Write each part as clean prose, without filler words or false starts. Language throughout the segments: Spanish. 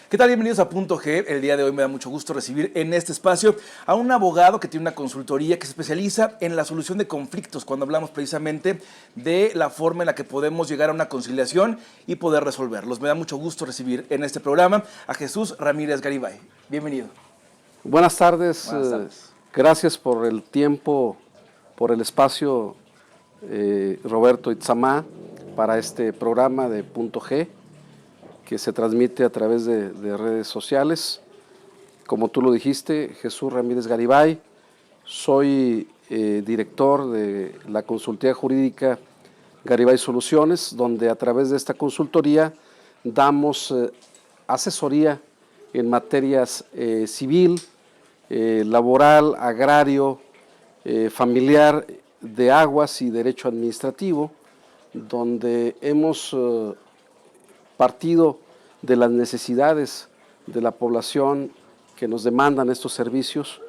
¿Qué tal? Bienvenidos a Punto G. El día de hoy me da mucho gusto recibir en este espacio a un abogado que tiene una consultoría que se especializa en la solución de conflictos, cuando hablamos precisamente de la forma en la que podemos llegar a una conciliación y poder resolverlos. Me da mucho gusto recibir en este programa a Jesús Ramírez Garibay. Bienvenido. Buenas tardes. Buenas tardes. Gracias por el tiempo, por el espacio, Roberto Itzamá, para este programa de Punto G, que se transmite a través de redes sociales. Como tú lo dijiste, Jesús Ramírez Garibay, soy director de la consultoría jurídica Garibay Soluciones, donde a través de esta consultoría damos asesoría en materias civil, laboral, agrario, familiar, de aguas y derecho administrativo, donde hemos partido de las necesidades de la población que nos demandan estos servicios,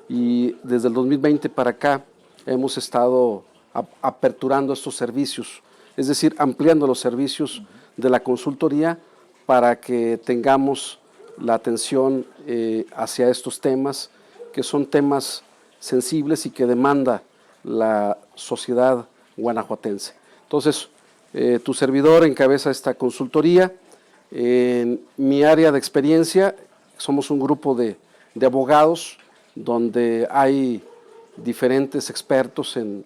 y desde el 2020 para acá hemos estado aperturando estos servicios, es decir, ampliando los servicios de la consultoría para que tengamos la atención hacia estos temas, que son temas sensibles y que demanda la sociedad guanajuatense. Entonces, tu servidor encabeza esta consultoría. En mi área de experiencia somos un grupo de abogados donde hay diferentes expertos en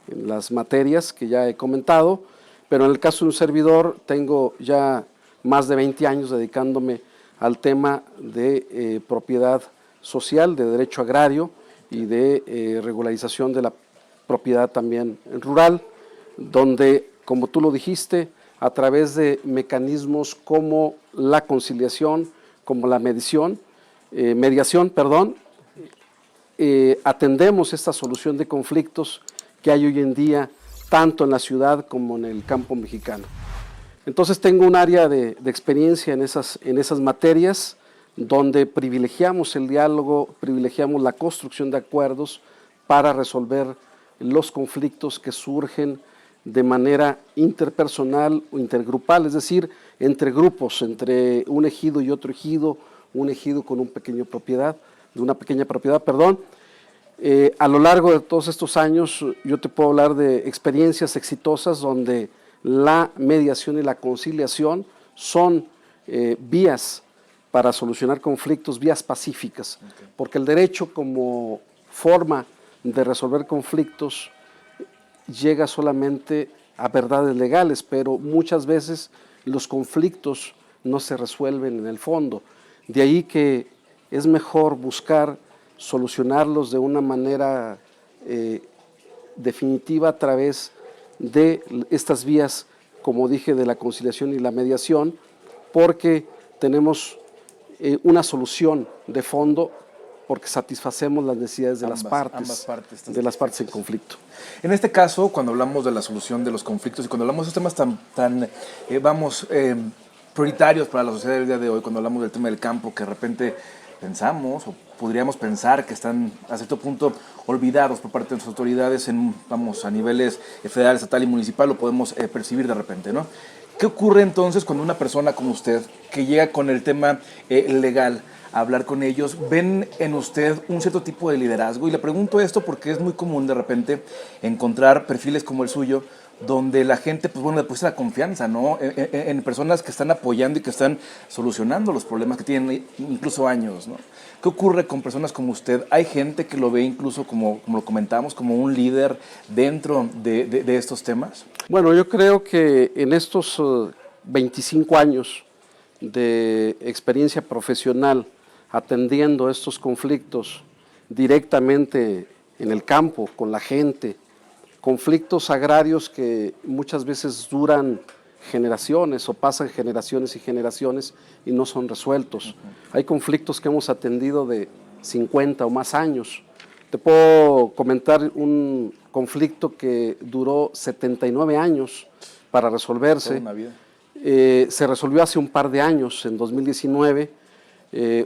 las materias que ya he comentado, pero en el caso de un servidor tengo ya más de 20 años dedicándome al tema de propiedad social, de derecho agrario y de regularización de la propiedad también rural, donde, como tú lo dijiste, a través de mecanismos como la conciliación, como la mediación, atendemos esta solución de conflictos que hay hoy en día tanto en la ciudad como en el campo mexicano. Entonces tengo un área de experiencia en esas materias, donde privilegiamos el diálogo, privilegiamos la construcción de acuerdos para resolver los conflictos que surgen de manera interpersonal o intergrupal, es decir, entre grupos, entre un ejido y otro ejido, un ejido con una pequeña propiedad. A lo largo de todos estos años yo te puedo hablar de experiencias exitosas donde la mediación y la conciliación son vías para solucionar conflictos, vías pacíficas, porque el derecho como forma de resolver conflictos llega solamente a verdades legales, pero muchas veces los conflictos no se resuelven en el fondo. De ahí que es mejor buscar solucionarlos de una manera definitiva a través de estas vías, como dije, de la conciliación y la mediación, porque tenemos una solución de fondo, porque satisfacemos las necesidades de las partes en conflicto. En este caso, cuando hablamos de la solución de los conflictos y cuando hablamos de temas tan prioritarios para la sociedad del día de hoy, cuando hablamos del tema del campo, que de repente pensamos o podríamos pensar que están a cierto punto olvidados por parte de las autoridades a niveles federal, estatal y municipal, lo podemos percibir de repente, ¿no? ¿Qué ocurre entonces cuando una persona como usted, que llega con el tema legal, a hablar con ellos, ven en usted un cierto tipo de liderazgo? Y le pregunto esto porque es muy común de repente encontrar perfiles como el suyo, donde la gente, pues bueno, deposita confianza, ¿no? En personas que están apoyando y que están solucionando los problemas que tienen incluso años, ¿no? ¿Qué ocurre con personas como usted? Hay gente que lo ve incluso, como lo comentamos, como un líder dentro de estos temas. Bueno, yo creo que en estos 25 años de experiencia profesional atendiendo estos conflictos directamente en el campo, con la gente, conflictos agrarios que muchas veces duran generaciones o pasan generaciones y generaciones y no son resueltos. Hay conflictos que hemos atendido de 50 o más años. Te puedo comentar un conflicto que duró 79 años para resolverse. Toda una vida. Se resolvió hace un par de años, en 2019,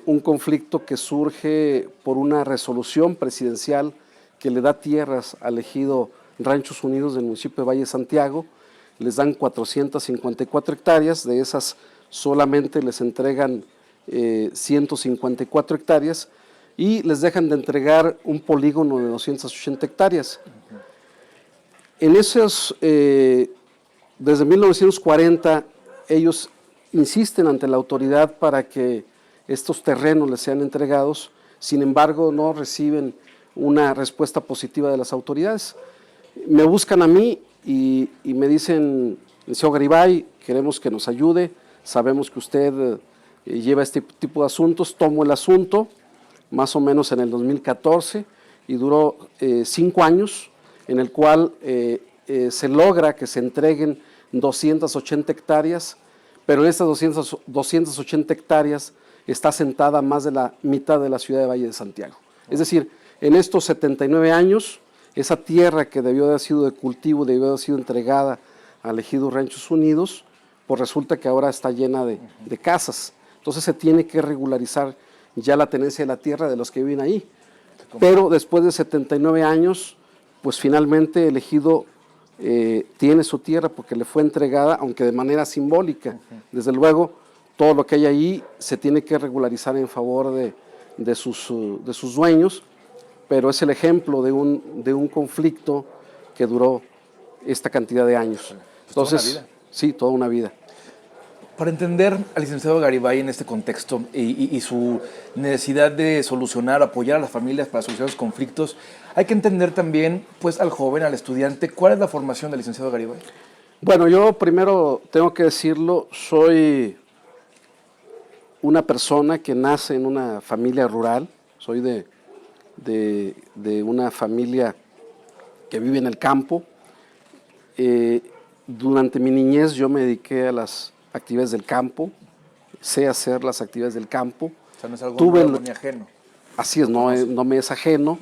un conflicto que surge por una resolución presidencial que le da tierras al ejido Ranchos Unidos del municipio de Valle de Santiago. Les dan 454 hectáreas, de esas solamente les entregan 154 hectáreas y les dejan de entregar un polígono de 280 hectáreas. En esos, desde 1940, ellos insisten ante la autoridad para que estos terrenos les sean entregados, sin embargo no reciben una respuesta positiva de las autoridades. Me buscan a mí y me dicen, señor Garibay, queremos que nos ayude, sabemos que usted lleva este tipo de asuntos. Tomo el asunto, más o menos en el 2014, y duró 5 años, en el cual se logra que se entreguen 280 hectáreas, pero en estas 280 hectáreas está asentada más de la mitad de la ciudad de Valle de Santiago. Es decir, en estos 79 años, esa tierra que debió haber sido de cultivo, debió haber sido entregada al ejido Ranchos Unidos, pues resulta que ahora está llena de casas. Entonces se tiene que regularizar ya la tenencia de la tierra de los que viven ahí. Pero después de 79 años, pues finalmente el ejido tiene su tierra porque le fue entregada, aunque de manera simbólica. Desde luego, todo lo que hay ahí se tiene que regularizar en favor de sus dueños, pero es el ejemplo de un conflicto que duró esta cantidad de años. Entonces, toda una vida. Sí, toda una vida. Para entender al licenciado Garibay en este contexto y su necesidad de solucionar, apoyar a las familias para solucionar los conflictos, hay que entender también, pues, al joven, al estudiante, ¿cuál es la formación del licenciado Garibay? Bueno, yo primero tengo que decirlo, soy una persona que nace en una familia rural, soy de una familia que vive en el campo. Durante mi niñez yo me dediqué a las actividades del campo, sé hacer las actividades del campo. O sea, no es algo nuevo ni ajeno. Así es, no me es ajeno.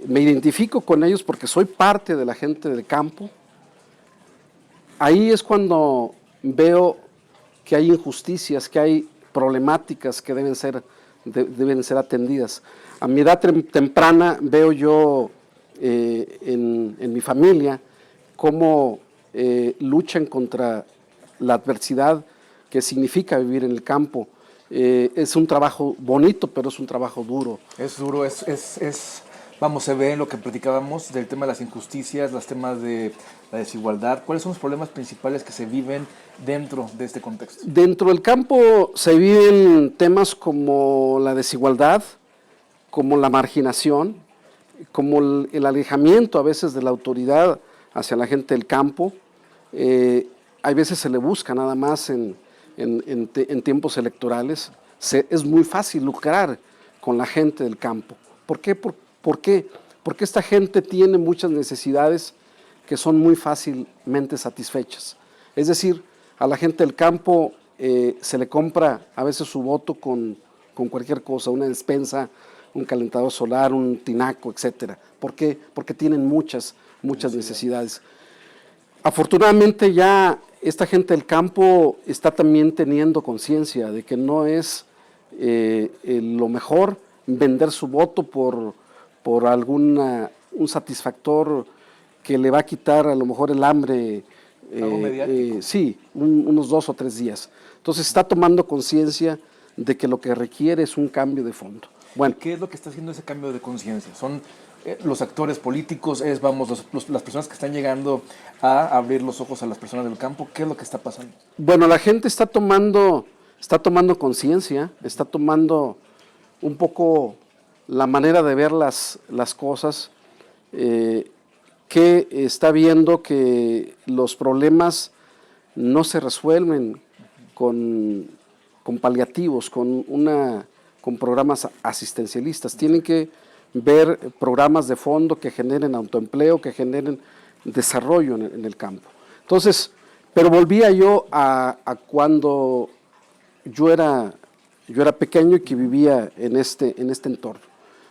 Me identifico con ellos porque soy parte de la gente del campo. Ahí es cuando veo que hay injusticias, que hay problemáticas que deben ser atendidas. A mi edad temprana veo yo en mi familia cómo luchan contra la adversidad que significa vivir en el campo. Es un trabajo bonito, pero es un trabajo duro. Es duro, vamos, se ve en lo que platicábamos del tema de las injusticias, los temas de la desigualdad. ¿Cuáles son los problemas principales que se viven dentro de este contexto? Dentro del campo se viven temas como la desigualdad, como la marginación, como el alejamiento a veces de la autoridad hacia la gente del campo. Hay veces se le busca nada más en tiempos electorales. Es muy fácil lucrar con la gente del campo. ¿Por qué? Porque esta gente tiene muchas necesidades que son muy fácilmente satisfechas. Es decir, a la gente del campo se le compra a veces su voto con cualquier cosa, una despensa, un calentador solar, un tinaco, etcétera. ¿Por qué? Porque tienen muchas necesidades. Afortunadamente ya esta gente del campo está también teniendo conciencia de que no es lo mejor vender su voto por un satisfactor que le va a quitar a lo mejor el hambre, sí, unos 2 o 3 días. Entonces está tomando conciencia de que lo que requiere es un cambio de fondo. Bueno, ¿qué es lo que está haciendo ese cambio de conciencia? ¿Son los actores políticos, las personas que están llegando a abrir los ojos a las personas del campo? ¿Qué es lo que está pasando? Bueno, la gente está tomando conciencia, está tomando un poco la manera de ver las cosas, que está viendo que los problemas no se resuelven con paliativos, con programas asistencialistas. Tienen que ver programas de fondo que generen autoempleo, que generen desarrollo en el campo. Entonces, pero volvía yo a cuando yo era pequeño y que vivía en este entorno.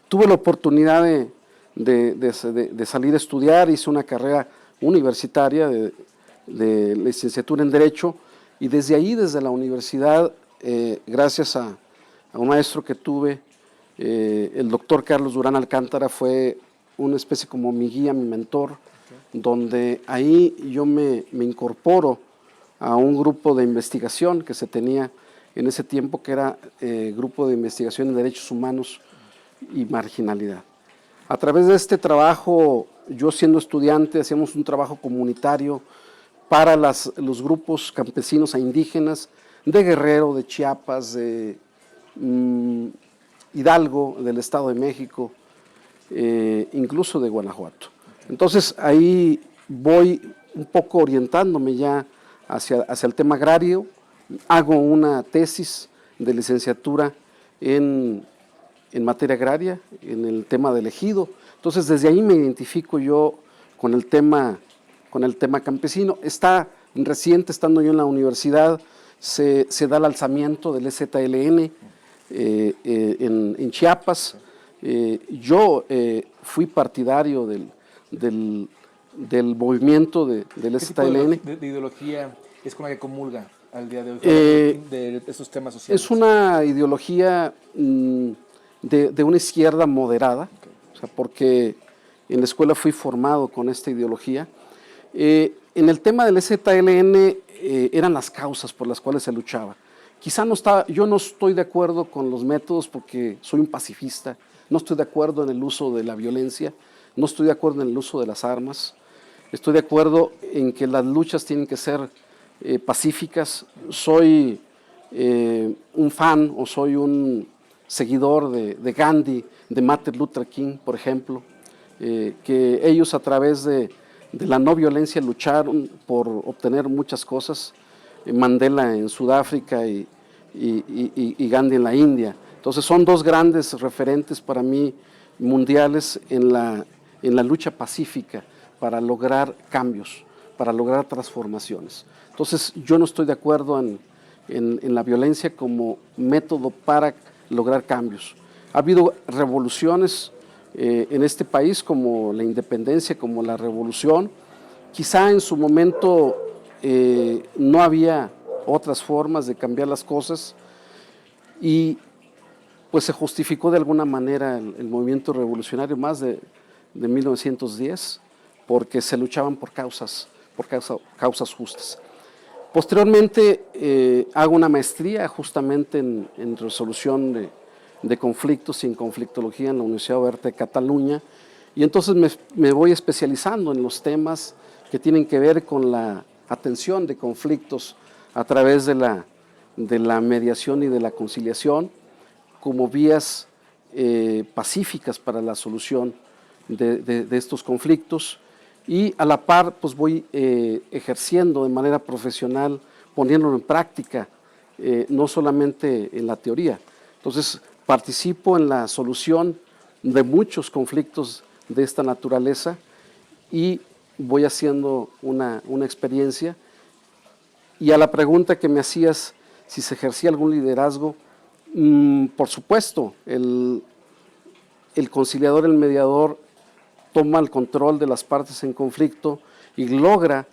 Tuve la oportunidad de salir a estudiar, hice una carrera universitaria de licenciatura en Derecho, y desde ahí, desde la universidad, gracias a un maestro que tuve, el doctor Carlos Durán Alcántara, fue una especie como mi guía, mi mentor, donde ahí yo me incorporo a un grupo de investigación que se tenía en ese tiempo, que era Grupo de Investigación en Derechos Humanos y Marginalidad. A través de este trabajo, yo siendo estudiante, hacíamos un trabajo comunitario para los grupos campesinos e indígenas de Guerrero, de Chiapas, de Hidalgo, del Estado de México, incluso de Guanajuato. Entonces ahí voy un poco orientándome ya hacia el tema agrario, hago una tesis de licenciatura en materia agraria, en el tema del ejido. Entonces desde ahí me identifico yo con el tema campesino. Está reciente, estando yo en la universidad, se da el alzamiento del EZLN en Chiapas. Yo fui partidario del movimiento del EZLN. De ideología es con la que comulga al día de hoy de esos temas sociales? Es una ideología de una izquierda moderada, o sea, porque en la escuela fui formado con esta ideología. En el tema del EZLN eran las causas por las cuales se luchaba. Quizá yo no estoy de acuerdo con los métodos porque soy un pacifista, no estoy de acuerdo en el uso de la violencia, no estoy de acuerdo en el uso de las armas, estoy de acuerdo en que las luchas tienen que ser pacíficas. Soy un fan o soy un seguidor de Gandhi, de Martin Luther King, por ejemplo, que ellos a través de la no violencia lucharon por obtener muchas cosas, Mandela en Sudáfrica y Gandhi en la India. Entonces son dos grandes referentes para mí mundiales en la lucha pacífica para lograr cambios, para lograr transformaciones. Entonces yo no estoy de acuerdo en la violencia como método para lograr cambios. Ha habido revoluciones en este país, como la independencia, como la revolución. Quizá en su momento no había otras formas de cambiar las cosas y pues se justificó de alguna manera el movimiento revolucionario más de 1910 porque se luchaban por causas justas. Posteriormente hago una maestría justamente en resolución de conflictos y en conflictología en la Universidad Oberta de Cataluña, y entonces me voy especializando en los temas que tienen que ver con la atención de conflictos a través de la mediación y de la conciliación como vías pacíficas para la solución de estos conflictos, y a la par pues voy ejerciendo de manera profesional, poniéndolo en práctica, no solamente en la teoría. Entonces participo en la solución de muchos conflictos de esta naturaleza y voy haciendo una experiencia. Y a la pregunta que me hacías, si se ejercía algún liderazgo, por supuesto, el conciliador, el mediador, toma el control de las partes en conflicto y logra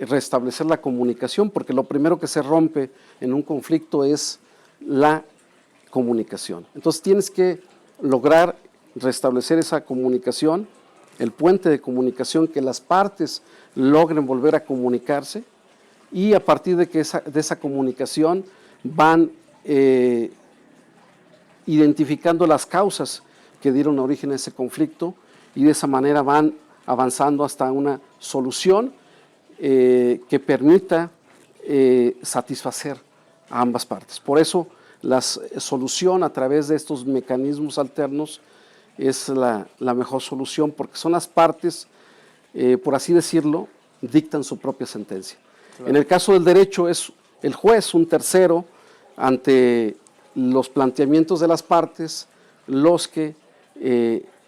restablecer la comunicación, porque lo primero que se rompe en un conflicto es la comunicación. Entonces tienes que lograr restablecer esa comunicación, el puente de comunicación, que las partes logren volver a comunicarse, y a partir de esa comunicación van identificando las causas que dieron origen a ese conflicto, y de esa manera van avanzando hasta una solución que permita satisfacer a ambas partes. Por eso la solución a través de estos mecanismos alternos es la mejor solución, porque son las partes, por así decirlo, dictan su propia sentencia. Claro. En el caso del derecho es el juez, un tercero, ante los planteamientos de las partes,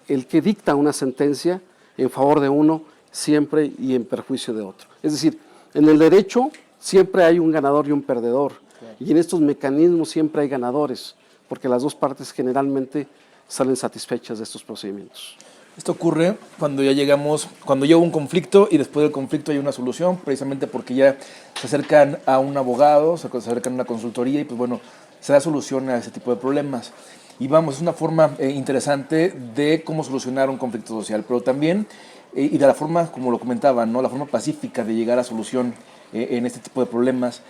el que dicta una sentencia en favor de uno siempre y en perjuicio de otro. Es decir, en el derecho siempre hay un ganador y un perdedor, claro, y en estos mecanismos siempre hay ganadores, porque las dos partes generalmente salen satisfechas de estos procedimientos. Esto ocurre cuando ya llega un conflicto y después del conflicto hay una solución, precisamente porque ya se acercan a un abogado, se acercan a una consultoría y pues bueno, se da solución a ese tipo de problemas. Y vamos, es una forma interesante de cómo solucionar un conflicto social, pero también, y de la forma, como lo comentaba, ¿no?, la forma pacífica de llegar a solución en este tipo de problemas.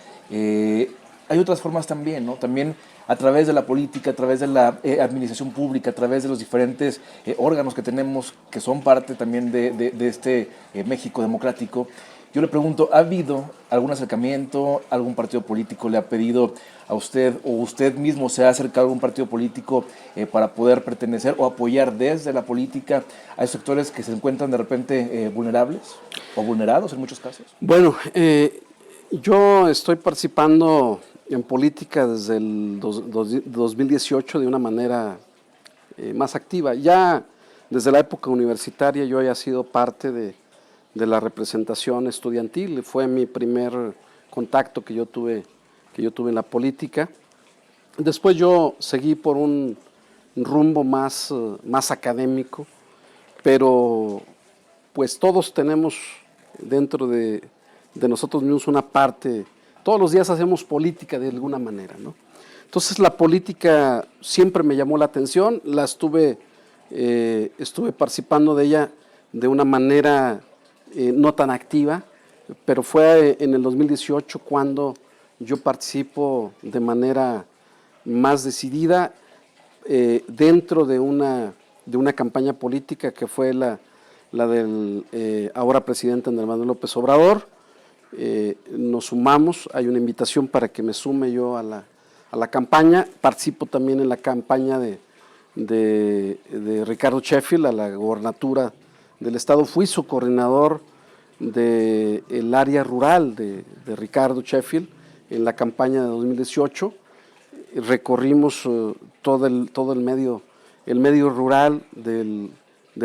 hay otras formas también, ¿no? También a través de la política, a través de la administración pública, a través de los diferentes órganos que tenemos, que son parte también de este México democrático. Yo le pregunto, ¿ha habido algún acercamiento, algún partido político le ha pedido a usted o usted mismo se ha acercado a algún partido político para poder pertenecer o apoyar desde la política a esos sectores que se encuentran de repente vulnerables o vulnerados en muchos casos? Bueno, yo estoy participando en política desde el 2018 de una manera más activa. Ya desde la época universitaria yo ya he sido parte de la representación estudiantil. Fue mi primer contacto que yo tuve en la política. Después yo seguí por un rumbo más académico, pero pues todos tenemos dentro de nosotros mismos una parte, todos los días hacemos política de alguna manera, ¿no? Entonces la política siempre me llamó la atención, estuve participando de ella de una manera no tan activa, pero fue en el 2018 cuando yo participo de manera más decidida dentro de una campaña política que fue la del ahora presidente Andrés Manuel López Obrador. Nos sumamos, hay una invitación para que me sume yo a la campaña, participo también en la campaña de Ricardo Sheffield a la gobernatura del estado, fui su coordinador del área rural de Ricardo Sheffield en la campaña de 2018, recorrimos todo el medio rural del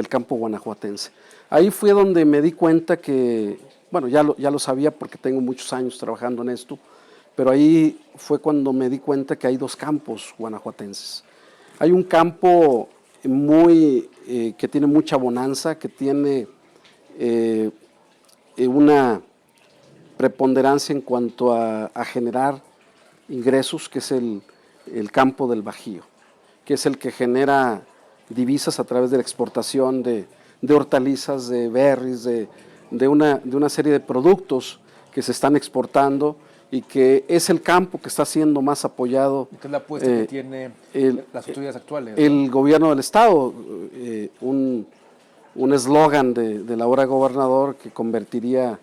campo guanajuatense. Ahí fue donde me di cuenta que, bueno, ya lo sabía porque tengo muchos años trabajando en esto, pero ahí fue cuando me di cuenta que hay dos campos guanajuatenses. Hay un campo que tiene mucha bonanza, que tiene una preponderancia en cuanto a generar ingresos, que es el campo del Bajío, que es el que genera divisas a través de la exportación de hortalizas, de berries, de una serie de productos que se están exportando y que es el campo que está siendo más apoyado. ¿Qué es la apuesta que tiene las autoridades actuales? El gobierno del estado, un eslogan de la ahora gobernador que convertiría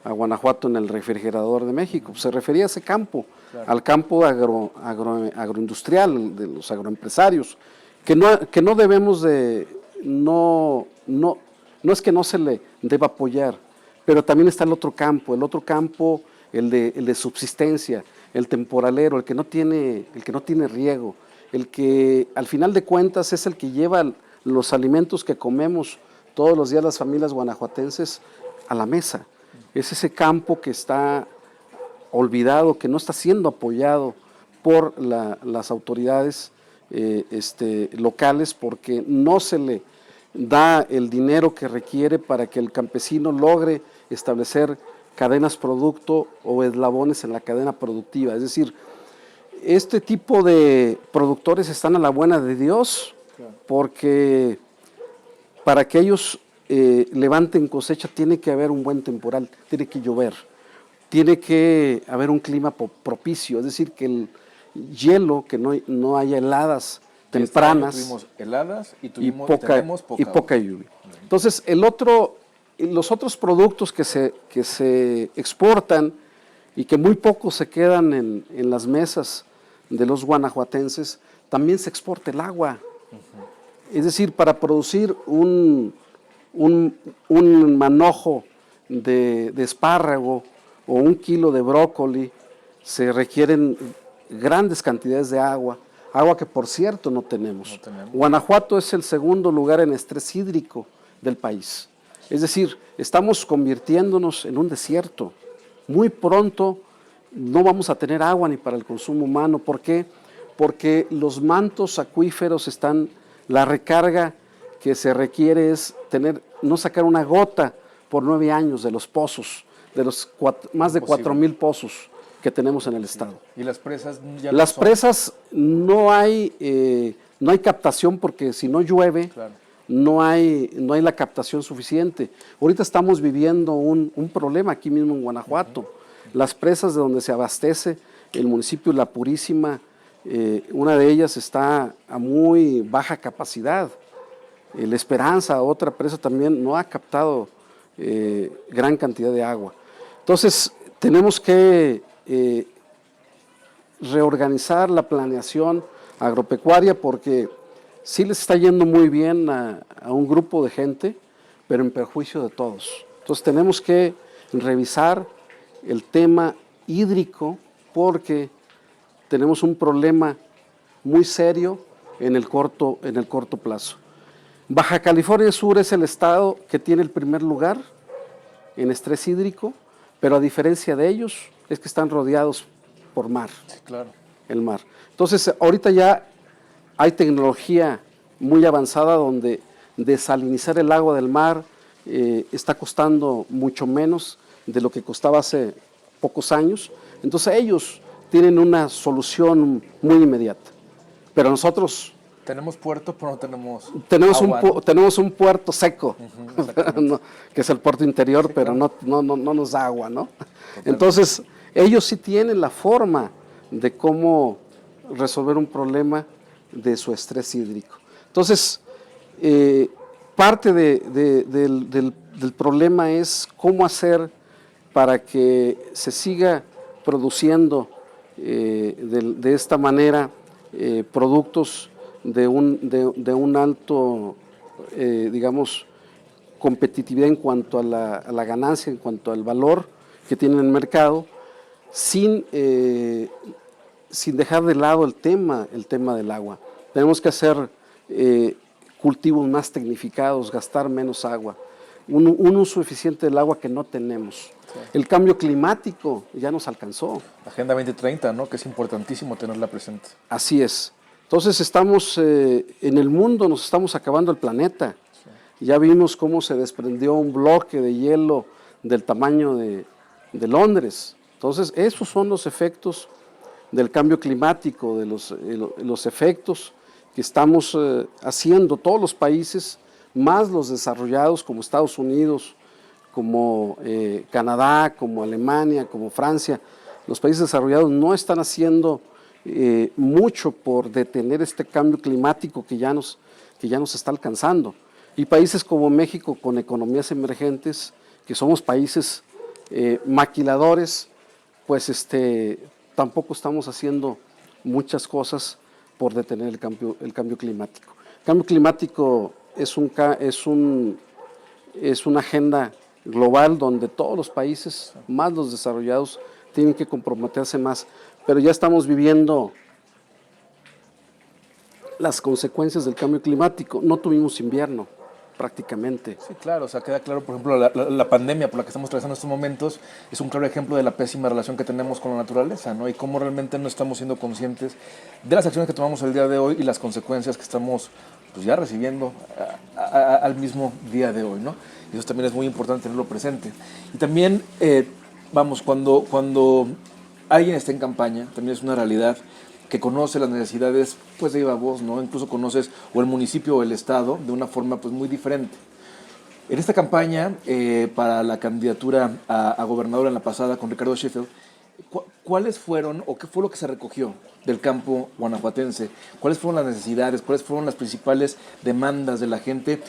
a Guanajuato en el refrigerador de México. Se refería a ese campo, claro, al campo agroindustrial, de los agroempresarios, que no debemos de, no es que no se le deba apoyar, pero también está el otro campo, el de subsistencia, el temporalero, el que no tiene riego, el que al final de cuentas es el que lleva los alimentos que comemos todos los días las familias guanajuatenses a la mesa. Es ese campo que está olvidado, que no está siendo apoyado por las autoridades locales, porque no se le da el dinero que requiere para que el campesino logre establecer cadenas producto o eslabones en la cadena productiva. Es decir, este tipo de productores están a la buena de Dios, porque para que ellos levanten cosecha tiene que haber un buen temporal, tiene que llover, tiene que haber un clima propicio, es decir, que el hielo, que no haya heladas tempranas. Tuvimos heladas y poca lluvia. Entonces, los otros productos que se exportan y que muy poco se quedan en las mesas de los guanajuatenses, también se exporta el agua. Es decir, para producir un manojo de espárrago o 1 kilo de brócoli se requieren grandes cantidades de agua que por cierto no tenemos. Guanajuato es el segundo lugar en estrés hídrico del país. Es decir, estamos convirtiéndonos en un desierto. Muy pronto no vamos a tener agua ni para el consumo humano. ¿Por qué? Porque los mantos acuíferos la recarga que se requiere es no sacar una gota por 9 años de los pozos, de los más de 4,000 pozos que tenemos en el estado. ¿Y las presas? Las presas no hay captación, porque si no llueve, claro, no hay la captación suficiente. Ahorita estamos viviendo un problema aquí mismo en Guanajuato. Las presas de donde se abastece el municipio La Purísima, una de ellas está a muy baja capacidad. La Esperanza, otra presa también, no ha captado gran cantidad de agua. Entonces, tenemos que reorganizar la planeación agropecuaria porque sí les está yendo muy bien a un grupo de gente, pero en perjuicio de todos. Entonces, tenemos que revisar el tema hídrico porque tenemos un problema muy serio en el corto plazo. Baja California Sur es el estado que tiene el primer lugar en estrés hídrico, pero a diferencia de ellos es que están rodeados por mar, Sí, claro. el mar. Entonces, ahorita ya hay tecnología muy avanzada donde desalinizar el agua del mar está costando mucho menos de lo que costaba hace pocos años. Entonces, ellos tienen una solución muy inmediata, pero nosotros Tenemos puerto, pero no tenemos agua, agua, ¿no? tenemos un puerto seco, Exactamente. que es el puerto interior, Sí, pero claro. no nos da agua, ¿no? Entonces, ellos sí tienen la forma de cómo resolver un problema de su estrés hídrico. Entonces, parte del problema es cómo hacer para que se siga produciendo de esta manera productos de un alto, digamos, competitividad en cuanto a la ganancia, en cuanto al valor que tiene en el mercado, sin dejar de lado el tema del agua. Tenemos que hacer cultivos más tecnificados, gastar menos agua, un uso eficiente del agua que no tenemos. Sí. El cambio climático ya nos alcanzó. Agenda 2030, ¿no? Que es importantísimo tenerla presente. Así es. Entonces estamos en el mundo, nos estamos acabando el planeta. Sí. Ya vimos cómo se desprendió un bloque de hielo del tamaño de Londres. Entonces esos son los efectos del cambio climático, de los efectos que estamos haciendo todos los países, más los desarrollados como Estados Unidos, como Canadá, como Alemania, como Francia. Los países desarrollados no están haciendo mucho por detener este cambio climático que ya nos está alcanzando. Y países como México, con economías emergentes, que somos países maquiladores, pues tampoco estamos haciendo muchas cosas por detener el cambio climático. El cambio climático es una agenda global donde todos los países, más los desarrollados, tienen que comprometerse más, pero ya estamos viviendo las consecuencias del cambio climático. No tuvimos invierno, prácticamente. Sí, claro, o sea, queda claro, por ejemplo, la pandemia por la que estamos atravesando en estos momentos es un claro ejemplo de la pésima relación que tenemos con la naturaleza, ¿no? Y cómo realmente no estamos siendo conscientes de las acciones que tomamos el día de hoy y las consecuencias que estamos pues, ya recibiendo al mismo día de hoy, ¿no? Y eso también es muy importante tenerlo presente. Y también, cuando alguien está en campaña, también es una realidad que conoce las necesidades pues de viva voz, ¿no? Incluso conoces o el municipio o el estado de una forma pues muy diferente. En esta campaña para la candidatura a gobernador en la pasada con Ricardo Sheffield, ¿cuáles fueron o qué fue lo que se recogió del campo guanajuatense? ¿Cuáles fueron las necesidades? ¿Cuáles fueron las principales demandas de la gente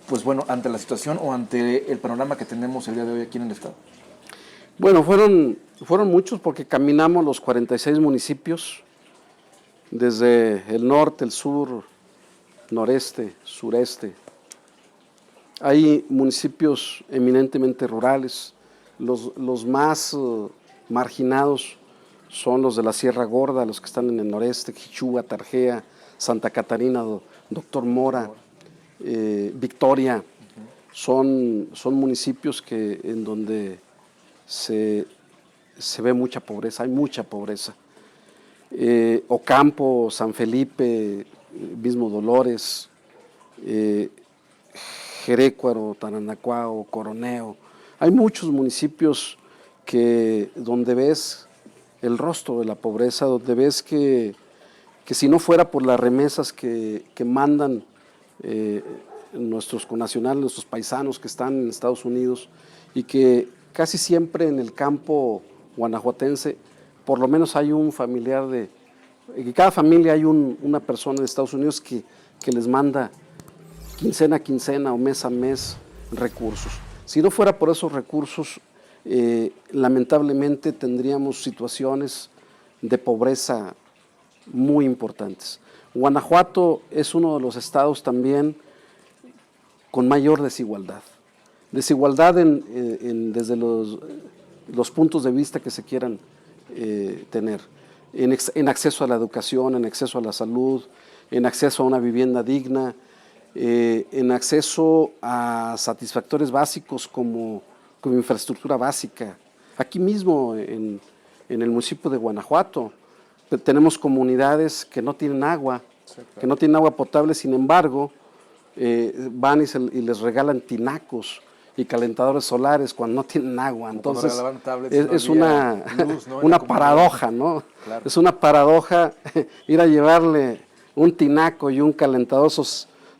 pues bueno, ante la situación o ante el panorama que tenemos el día de hoy aquí en el estado? Bueno, fueron muchos porque caminamos los 46 municipios, desde el norte, el sur, noreste, sureste. Hay municipios eminentemente rurales. Los más marginados son los de la Sierra Gorda, los que están en el noreste, Quichua, Tarjea, Santa Catarina, Doctor Mora, Victoria. Son municipios en donde se ve mucha pobreza, hay mucha pobreza. Ocampo, San Felipe, mismo Dolores, Jerécuaro, Tananacuao, Coroneo. Hay muchos municipios donde ves el rostro de la pobreza, donde ves que si no fuera por las remesas que mandan nuestros connacionales, nuestros paisanos que están en Estados Unidos y que casi siempre en el campo guanajuatense por lo menos hay un familiar en cada familia hay una persona de Estados Unidos que les manda quincena a quincena o mes a mes recursos. Si no fuera por esos recursos, lamentablemente tendríamos situaciones de pobreza muy importantes. Guanajuato es uno de los estados también con mayor desigualdad. Desigualdad desde los puntos de vista que se quieran tener. En acceso a la educación, en acceso a la salud, en acceso a una vivienda digna, en acceso a satisfactores básicos como infraestructura básica. Aquí mismo, en el municipio de Guanajuato, tenemos comunidades que no tienen agua, sí, claro, que no tienen agua potable, sin embargo, van y les regalan tinacos y calentadores solares cuando no tienen agua. Entonces, es una, luz, ¿no? Una paradoja, ¿no? Claro. Es una paradoja ir a llevarle un tinaco y un calentador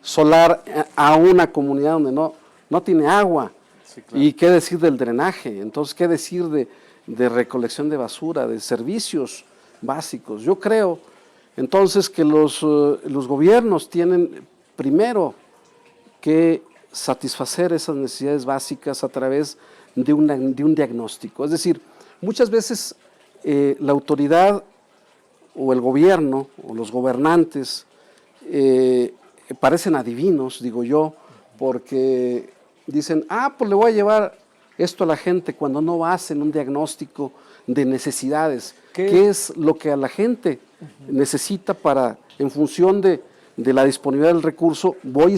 solar a una comunidad donde no tiene agua. Sí, claro. Y qué decir del drenaje, entonces qué decir de recolección de basura, de servicios básicos. Yo creo entonces que los gobiernos tienen primero que satisfacer esas necesidades básicas a través de un diagnóstico. Es decir, muchas veces la autoridad o el gobierno o los gobernantes parecen adivinos, digo yo, porque dicen, pues le voy a llevar esto a la gente cuando no hacen un diagnóstico de necesidades. ¿Qué es lo que a la gente necesita para, en función de la disponibilidad del recurso, voy y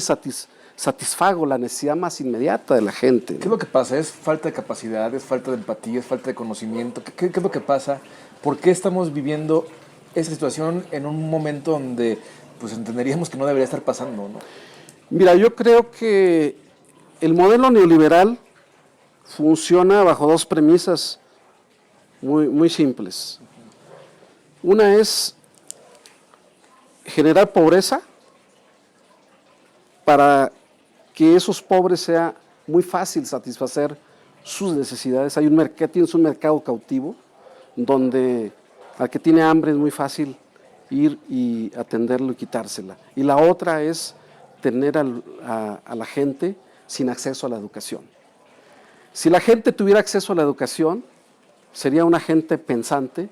satisfago la necesidad más inmediata de la gente? ¿Qué es lo que pasa? ¿Es falta de capacidad, es falta de empatía, es falta de conocimiento? ¿Qué es lo que pasa? ¿Por qué estamos viviendo esa situación en un momento donde pues entenderíamos que no debería estar pasando, ¿no? Mira, yo creo que el modelo neoliberal funciona bajo dos premisas muy, muy simples. Una es generar pobreza para que esos pobres sea muy fácil satisfacer sus necesidades. Tienes un mercado cautivo donde al que tiene hambre es muy fácil ir y atenderlo y quitársela. Y la otra es tener a la gente sin acceso a la educación. Si la gente tuviera acceso a la educación, sería una gente pensante,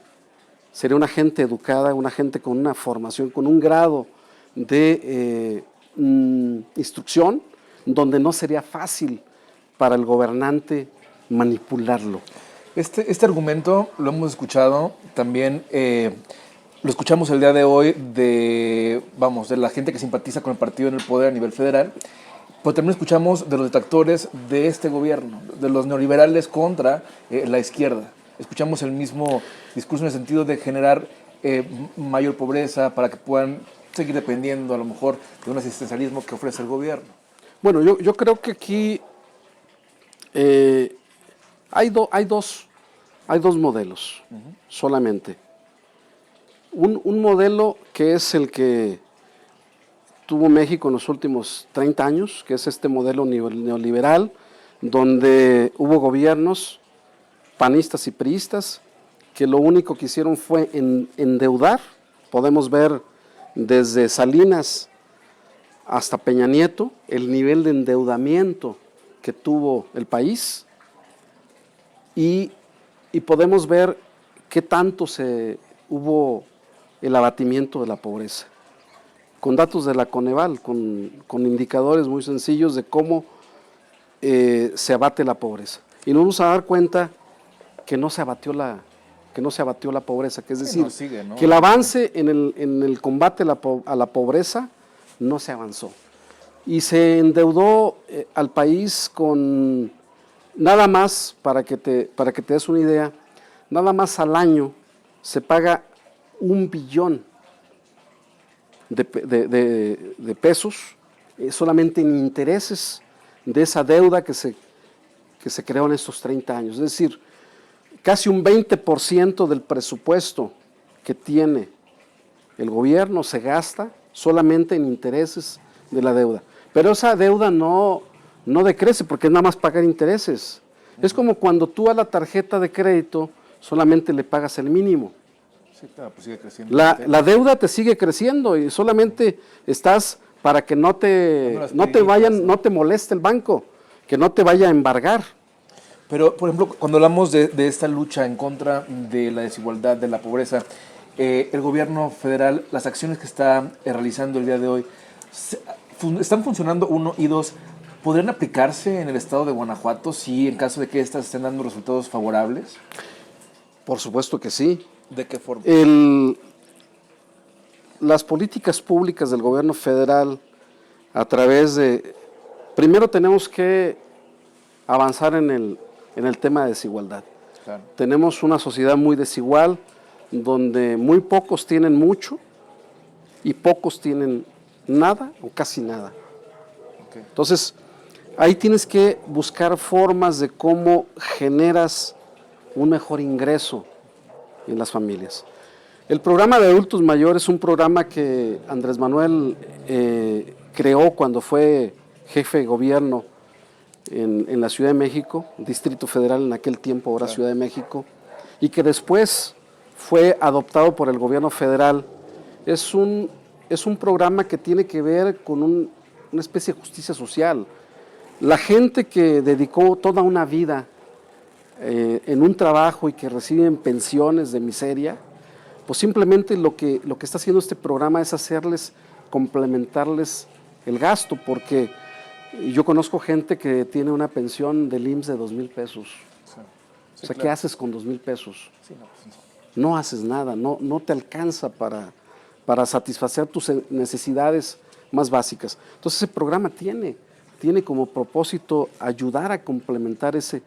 sería una gente educada, una gente con una formación, con un grado de instrucción, donde no sería fácil para el gobernante manipularlo. Este argumento lo hemos escuchado también, lo escuchamos el día de hoy de la gente que simpatiza con el partido en el poder a nivel federal, pero también escuchamos de los detractores de este gobierno, de los neoliberales contra la izquierda. Escuchamos el mismo discurso en el sentido de generar mayor pobreza para que puedan seguir dependiendo a lo mejor de un asistencialismo que ofrece el gobierno. Bueno, yo creo que aquí hay dos modelos solamente. Un modelo que es el que tuvo México en los últimos 30 años, que es este modelo neoliberal, donde hubo gobiernos panistas y priistas que lo único que hicieron fue endeudar. Podemos ver desde Salinas hasta Peña Nieto el nivel de endeudamiento que tuvo el país y podemos ver qué tanto hubo el abatimiento de la pobreza, con datos de la Coneval, con indicadores muy sencillos de cómo se abate la pobreza. Y nos vamos a dar cuenta que no se abatió la pobreza, que es decir, ¿no? Que el avance en el combate a la pobreza no se avanzó. Y se endeudó al país con nada más, para que te des una idea, nada más al año se paga 1 billón de pesos solamente en intereses de esa deuda que se creó en estos 30 años. Es decir, casi un 20% del presupuesto que tiene el gobierno se gasta solamente en intereses de la deuda. Pero esa deuda no decrece porque es nada más pagar intereses. Es como cuando tú a la tarjeta de crédito solamente le pagas el mínimo. Sí, claro, pues sigue creciendo. La deuda te sigue creciendo y solamente estás para que no te moleste el banco, que no te vaya a embargar. Pero, por ejemplo, cuando hablamos de esta lucha en contra de la desigualdad, de la pobreza, el gobierno federal, las acciones que está realizando el día de hoy, ¿están funcionando? Uno, y dos, ¿podrían aplicarse en el estado de Guanajuato si en caso de que estas estén dando resultados favorables? Por supuesto que sí. ¿De qué forma? Las políticas públicas del gobierno federal, a través de... Primero tenemos que avanzar en el tema de desigualdad. Claro. Tenemos una sociedad muy desigual, donde muy pocos tienen mucho y pocos tienen nada o casi nada. Okay. Entonces, ahí tienes que buscar formas de cómo generas un mejor ingreso en las familias. El programa de adultos mayores es un programa que Andrés Manuel creó cuando fue jefe de gobierno en la Ciudad de México, Distrito Federal en aquel tiempo, ahora Claro. Ciudad de México, y que después fue adoptado por el gobierno federal. Es un programa que tiene que ver con una especie de justicia social. La gente que dedicó toda una vida en un trabajo y que reciben pensiones de miseria, pues simplemente lo que está haciendo este programa es complementarles el gasto, porque yo conozco gente que tiene una pensión del IMSS de 2,000 pesos. Sí. Sí, O sea, claro. ¿qué haces con 2,000 pesos? Sí, no, pues no. No haces nada, no te alcanza para satisfacer tus necesidades más básicas. Entonces ese programa tiene como propósito ayudar a complementar ese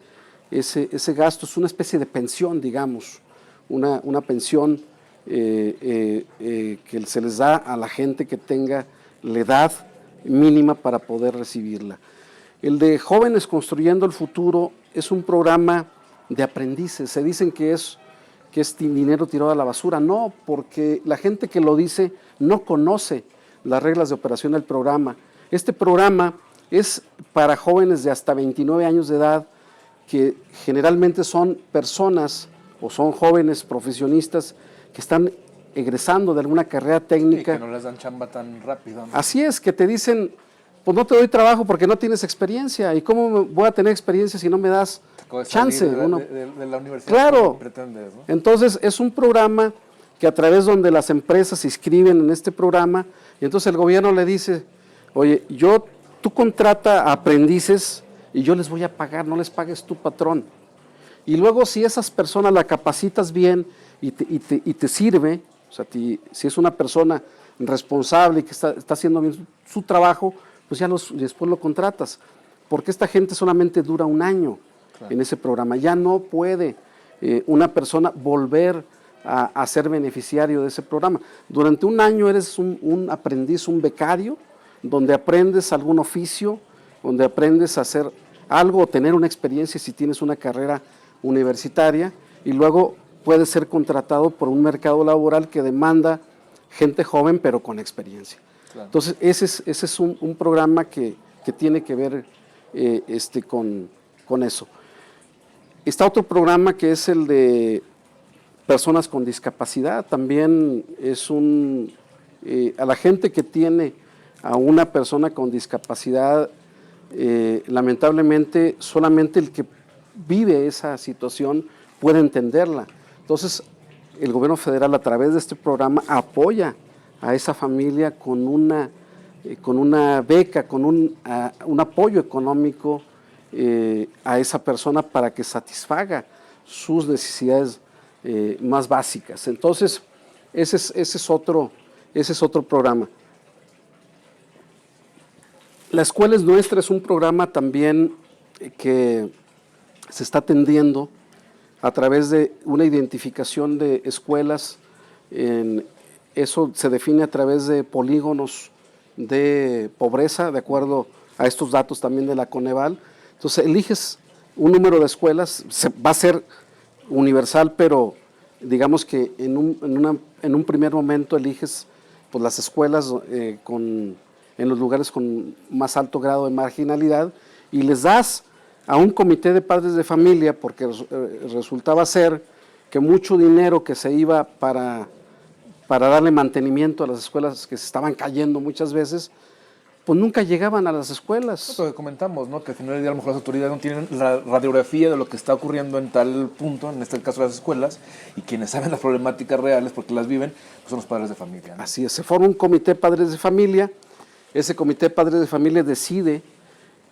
gasto. Es una especie de pensión, digamos, una pensión que se les da a la gente que tenga la edad mínima para poder recibirla. El de Jóvenes Construyendo el Futuro es un programa de aprendices. Se dicen que es dinero tirado a la basura. No, porque la gente que lo dice no conoce las reglas de operación del programa. Este programa es para jóvenes de hasta 29 años de edad, que generalmente son personas o son jóvenes profesionistas que están egresando de alguna carrera técnica. Sí, que no les dan chamba tan rápido, ¿no? Así es, que te dicen, pues no te doy trabajo porque no tienes experiencia. ¿Y cómo voy a tener experiencia si no me das chance? De la universidad. Claro. Pretendes, ¿no? Entonces es un programa que a través donde las empresas se inscriben en este programa, y entonces el gobierno le dice, oye, tú contrata a aprendices y yo les voy a pagar, no les pagues tu patrón. Y luego si esas personas la capacitas bien y te sirve, o sea, si es una persona responsable y que está haciendo bien su trabajo, pues ya después lo contratas. Porque esta gente solamente dura 1 año. Claro. En ese programa. Ya no puede una persona volver a ser beneficiario de ese programa. Durante 1 año eres un aprendiz, un becario, donde aprendes algún oficio, donde aprendes a hacer algo o tener una experiencia si tienes una carrera universitaria, y luego puedes ser contratado por un mercado laboral que demanda gente joven pero con experiencia. Claro. Entonces ese es un programa que tiene que ver con eso. Está otro programa que es el de personas con discapacidad. También es a la gente que tiene a una persona con discapacidad, lamentablemente solamente el que vive esa situación puede entenderla. Entonces el gobierno federal a través de este programa apoya a esa familia con una beca, con un apoyo económico a esa persona para que satisfaga sus necesidades más básicas. Entonces, ese es otro programa. La Escuela es Nuestra es un programa también que se está atendiendo a través de una identificación de escuelas. Eso se define a través de polígonos de pobreza, de acuerdo a estos datos también de la Coneval. Entonces eliges un número de escuelas, va a ser universal, pero digamos que en un primer momento eliges pues, las escuelas en los lugares con más alto grado de marginalidad y les das a un comité de padres de familia, porque resultaba ser que mucho dinero que se iba para darle mantenimiento a las escuelas que se estaban cayendo muchas veces, pues nunca llegaban a las escuelas. Lo que comentamos, ¿no? Que al final del día a lo mejor las autoridades no tienen la radiografía de lo que está ocurriendo en tal punto, en este caso las escuelas, y quienes saben las problemáticas reales porque las viven, pues son los padres de familia, ¿no? Así es, se forma un comité de padres de familia, ese comité de padres de familia decide,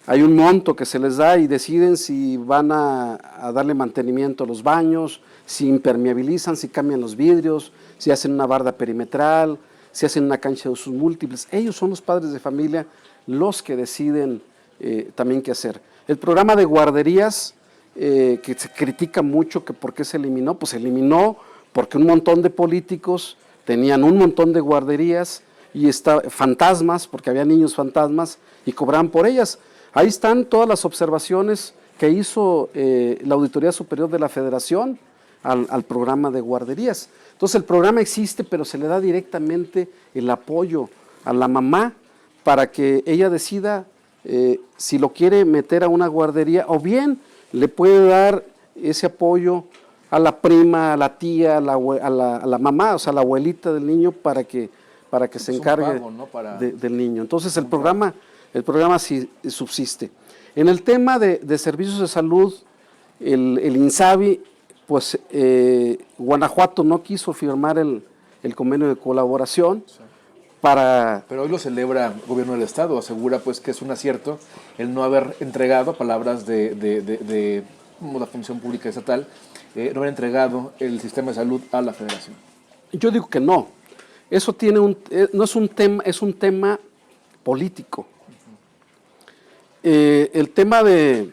hay un monto que se les da y deciden si van a darle mantenimiento a los baños, si impermeabilizan, si cambian los vidrios, si hacen una barda perimetral, si hacen una cancha de usos múltiples. Ellos son los padres de familia los que deciden también qué hacer. El programa de guarderías, que se critica mucho que por qué se eliminó, pues se eliminó porque un montón de políticos tenían un montón de guarderías y fantasmas, porque había niños fantasmas y cobraban por ellas. Ahí están todas las observaciones que hizo la Auditoría Superior de la Federación al programa de guarderías. Entonces el programa existe, pero se le da directamente el apoyo a la mamá para que ella decida si lo quiere meter a una guardería, o bien le puede dar ese apoyo a la prima, a la tía, a la mamá, o sea, a la abuelita del niño para que se encargue pago, ¿no? Del niño. Entonces el programa sí subsiste. En el tema de servicios de salud, el INSABI, pues Guanajuato no quiso firmar el convenio de colaboración. Sí. Pero hoy lo celebra el gobierno del estado, asegura pues que es un acierto el no haber entregado, a palabras de la función pública estatal, no haber entregado el sistema de salud a la federación. Yo digo que no. Eso no es un tema, es un tema político. El tema de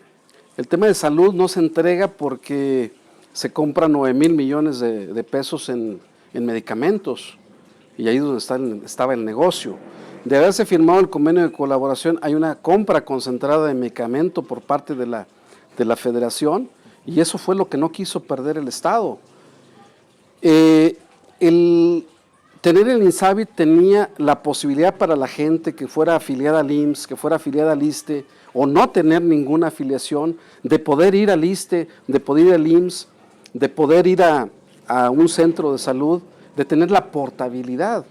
salud no se entrega porque se compran 9,000 millones de pesos en medicamentos, y ahí es donde estaba el negocio. De haberse firmado el convenio de colaboración, hay una compra concentrada de medicamento por parte de la federación, y eso fue lo que no quiso perder el Estado. Tener el INSABI tenía la posibilidad para la gente que fuera afiliada al IMSS, que fuera afiliada al ISSSTE, o no tener ninguna afiliación, de poder ir al ISSSTE, de poder ir al IMSS, de poder ir a un centro de salud, de tener la portabilidad.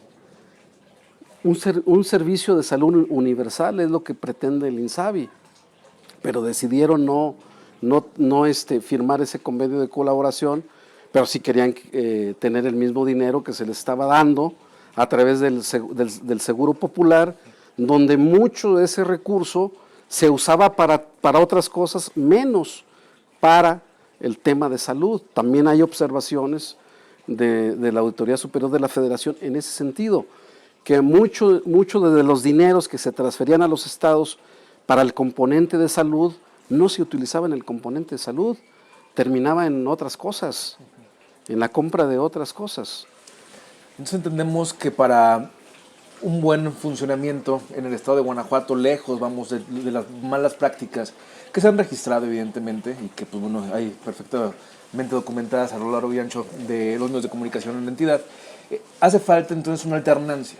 Un servicio de salud universal es lo que pretende el INSABI, pero decidieron no firmar ese convenio de colaboración, pero sí querían tener el mismo dinero que se les estaba dando a través del Seguro Popular, donde mucho de ese recurso se usaba para otras cosas, menos para el tema de salud. También hay observaciones de la Auditoría Superior de la Federación en ese sentido, que mucho de los dineros que se transferían a los estados para el componente de salud no se utilizaba en el componente de salud, terminaba en otras cosas, en la compra de otras cosas. Entonces entendemos que para un buen funcionamiento en el estado de Guanajuato, lejos, vamos, de las malas prácticas que se han registrado evidentemente y que pues bueno, hay perfectamente documentadas a lo largo y ancho de los medios de comunicación en la entidad, hace falta entonces una alternancia.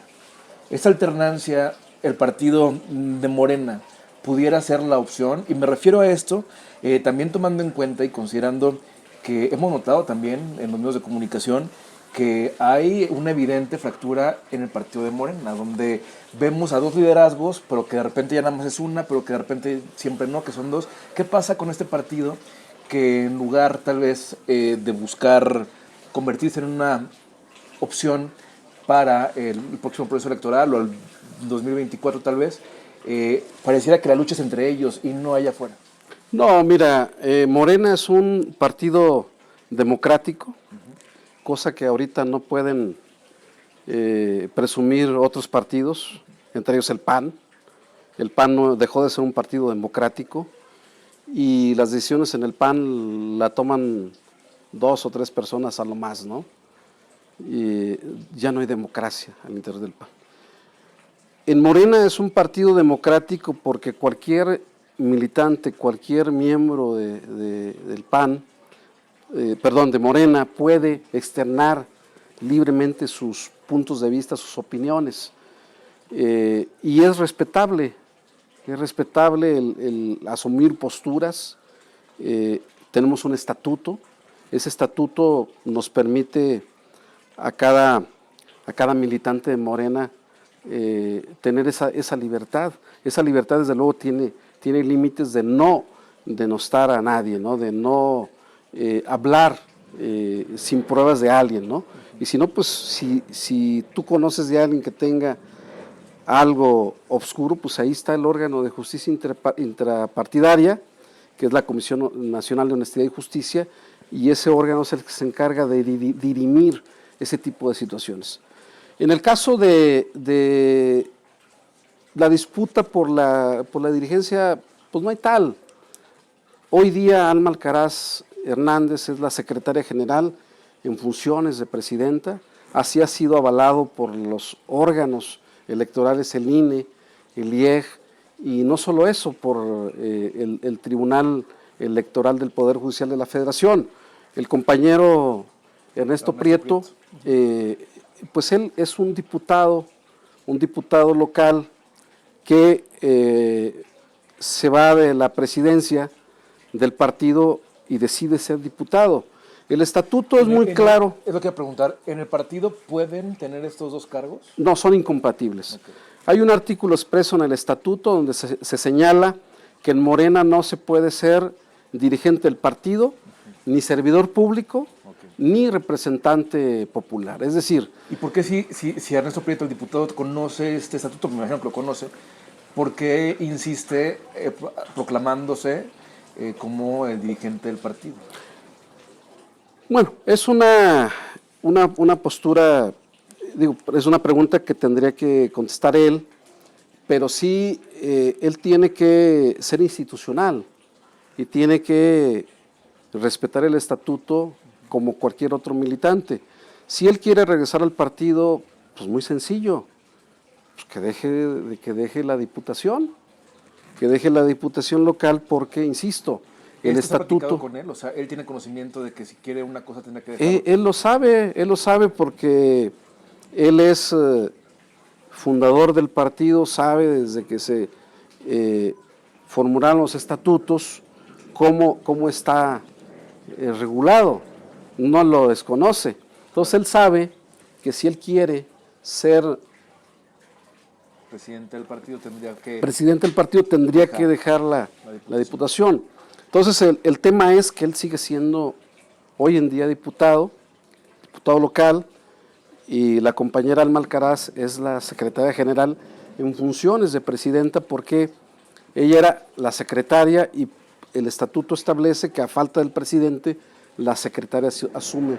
Esta alternancia, el partido de Morena pudiera ser la opción, y me refiero a esto también tomando en cuenta y considerando que hemos notado también en los medios de comunicación que hay una evidente fractura en el partido de Morena, donde vemos a dos liderazgos, pero que de repente ya nada más es una, pero que de repente siempre no, que son dos. ¿Qué pasa con este partido que en lugar tal vez de buscar convertirse en una opción para el próximo proceso electoral o el 2024 tal vez, pareciera que la lucha es entre ellos y no allá afuera? No, mira, Morena es un partido democrático, cosa que ahorita no pueden presumir otros partidos, entre ellos el PAN. El PAN no dejó de ser un partido democrático y las decisiones en el PAN la toman 2 o 3 personas a lo más, ¿no? Y ya no hay democracia al interior del PAN. En Morena es un partido democrático porque cualquier militante, cualquier miembro del PAN, de Morena, puede externar libremente sus puntos de vista, sus opiniones, y es respetable el asumir posturas. Tenemos un estatuto ese estatuto nos permite a cada militante de Morena tener esa libertad. Esa libertad, desde luego, tiene límites de no denostar a nadie, ¿no? De no hablar sin pruebas de alguien, ¿no? Y si no, pues si tú conoces de alguien que tenga algo obscuro, pues ahí está el órgano de justicia intrapartidaria, que es la Comisión Nacional de Honestidad y Justicia, y ese órgano es el que se encarga de dirimir ese tipo de situaciones. En el caso de la disputa por la dirigencia, pues no hay tal. Hoy día Alma Alcaraz Hernández es la secretaria general en funciones de presidenta, así ha sido avalado por los órganos electorales, el INE, el IEG, y no solo eso, por el Tribunal Electoral del Poder Judicial de la Federación. El compañero Ernesto Prieto, pues él es un diputado local que se va de la presidencia del partido y decide ser diputado. El estatuto es muy claro. Es lo que voy a preguntar, ¿en el partido pueden tener estos dos cargos? No, son incompatibles. Okay. Hay un artículo expreso en el estatuto donde se señala que en Morena no se puede ser dirigente del partido, ni servidor público, ni representante popular. Es decir... ¿Y por qué si Ernesto Prieto, el diputado, conoce este estatuto, me imagino que lo conoce, por qué insiste proclamándose como el dirigente del partido? Bueno, es una postura, digo, es una pregunta que tendría que contestar él, pero sí él tiene que ser institucional y tiene que respetar el estatuto como cualquier otro militante. Si él quiere regresar al partido, pues muy sencillo, pues que deje la diputación, local, porque, insisto, el estatuto... con él? O sea, él tiene conocimiento de que si quiere una cosa tendrá que dejarlo. Él lo sabe porque él es fundador del partido, sabe desde que se formularon los estatutos cómo está regulado, no lo desconoce. Entonces él sabe que si él quiere ser presidente del partido tendría que dejar la diputación. Entonces el tema es que él sigue siendo hoy en día diputado local, y la compañera Alma Alcaraz es la secretaria general en funciones de presidenta, porque ella era la secretaria y el estatuto establece que a falta del presidente la secretaria asume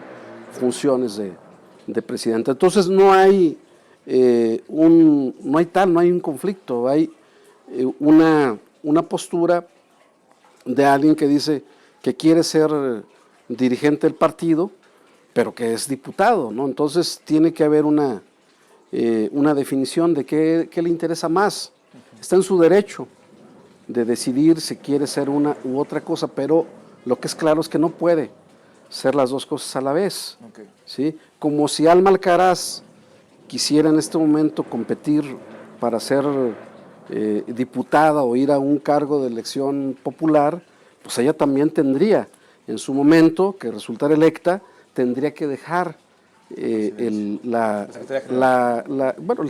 funciones de presidenta. Entonces no hay un conflicto, hay una postura de alguien que dice que quiere ser dirigente del partido, pero que es diputado, ¿no? Entonces tiene que haber una definición de qué le interesa más. Está en su derecho de decidir si quiere ser una u otra cosa, pero lo que es claro es que no puede ser las dos cosas a la vez. Okay. ¿Sí? Como si Alma Alcaraz quisiera en este momento competir para ser diputada o ir a un cargo de elección popular, pues ella también tendría, en su momento, que resultar electa, tendría que dejar el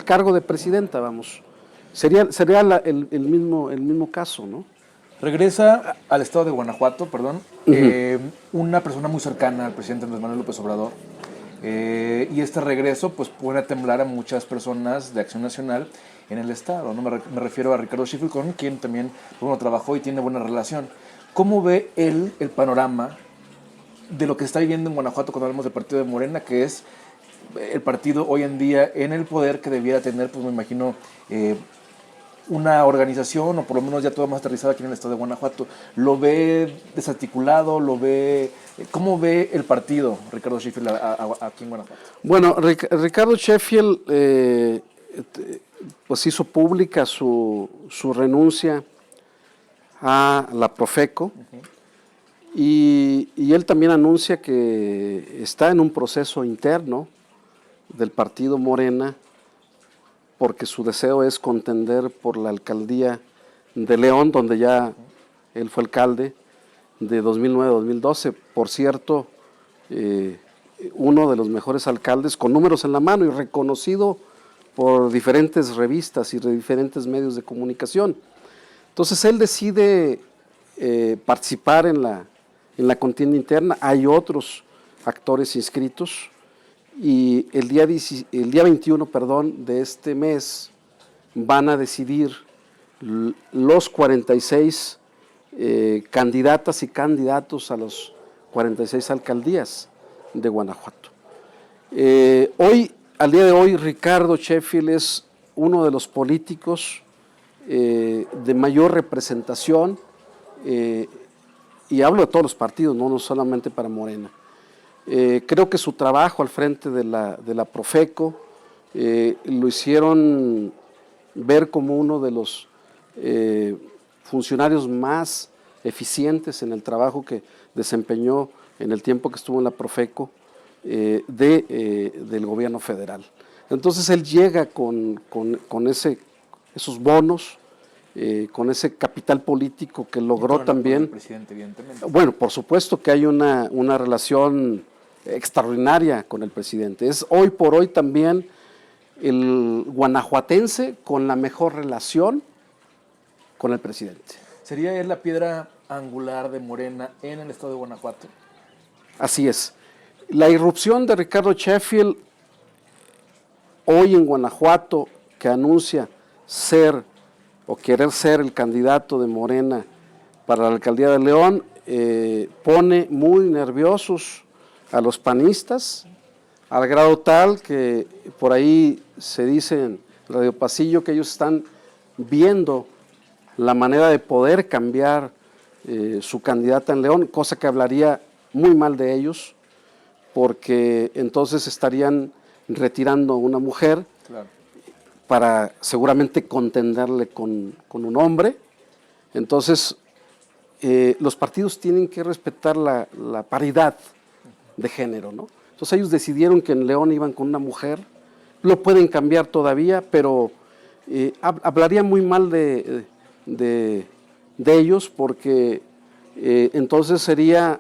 cargo de presidenta, vamos. Sería el mismo caso, ¿no? Regresa al estado de Guanajuato, una persona muy cercana al presidente Andrés Manuel López Obrador, y este regreso pues pone a temblar a muchas personas de Acción Nacional en el estado, ¿no? Me refiero a Ricardo Sheffield, con quien también trabajó y tiene buena relación. ¿Cómo ve él el panorama de lo que está viviendo en Guanajuato cuando hablamos del partido de Morena, que es el partido hoy en día en el poder que debiera tener, pues me imagino, una organización, o por lo menos ya todo más aterrizado aquí en el estado de Guanajuato? ¿Lo ve desarticulado? ¿Cómo ve el partido, Ricardo Sheffield, aquí en Guanajuato? Bueno, Ricardo Sheffield pues hizo pública su renuncia a la Profeco, y él también anuncia que está en un proceso interno del partido Morena, porque su deseo es contender por la alcaldía de León, donde ya él fue alcalde de 2009 a 2012. Por cierto, uno de los mejores alcaldes con números en la mano y reconocido por diferentes revistas y diferentes medios de comunicación. Entonces él decide participar en la contienda interna. Hay otros actores inscritos y el día 21, de este mes van a decidir los 46 candidatas y candidatos a los 46 alcaldías de Guanajuato. Al día de hoy, Ricardo Sheffield es uno de los políticos de mayor representación, y hablo de todos los partidos, no solamente para Morena. Creo que su trabajo al frente de la Profeco lo hicieron ver como uno de los funcionarios más eficientes en el trabajo que desempeñó en el tiempo que estuvo en la Profeco del gobierno federal. Entonces él llega con esos bonos, con ese capital político que logró también. Presidente, evidentemente. Bueno, por supuesto que hay una relación extraordinaria con el presidente. Es hoy por hoy también el guanajuatense con la mejor relación con el presidente. ¿Sería él la piedra angular de Morena en el estado de Guanajuato? Así es. La irrupción de Ricardo Sheffield hoy en Guanajuato, que anuncia ser o querer ser el candidato de Morena para la alcaldía de León, pone muy nerviosos a los panistas, al grado tal que por ahí se dice en Radio Pasillo que ellos están viendo la manera de poder cambiar su candidata en León, cosa que hablaría muy mal de ellos, porque entonces estarían retirando a una mujer, claro, para seguramente contenderle con un hombre. Entonces, los partidos tienen que respetar la paridad de género, ¿no? Entonces ellos decidieron que en León iban con una mujer, lo pueden cambiar todavía, pero hablaría muy mal de ellos, porque entonces sería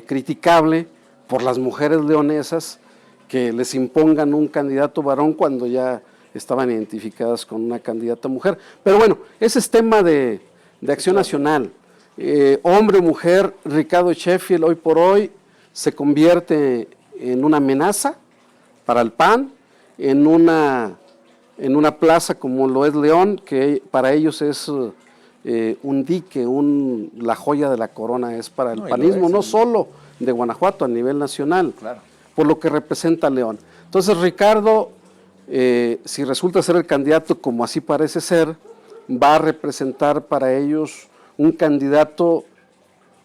criticable por las mujeres leonesas que les impongan un candidato varón cuando ya estaban identificadas con una candidata mujer. Pero bueno, ese es tema de Acción Nacional. Hombre o mujer, Ricardo Sheffield hoy por hoy se convierte en una amenaza para el PAN, en una plaza como lo es León, que para ellos es un dique, la joya de la corona es para el panismo, no solo de Guanajuato, a nivel nacional, claro, por lo que representa León. Entonces Ricardo, si resulta ser el candidato, como así parece ser, va a representar para ellos un candidato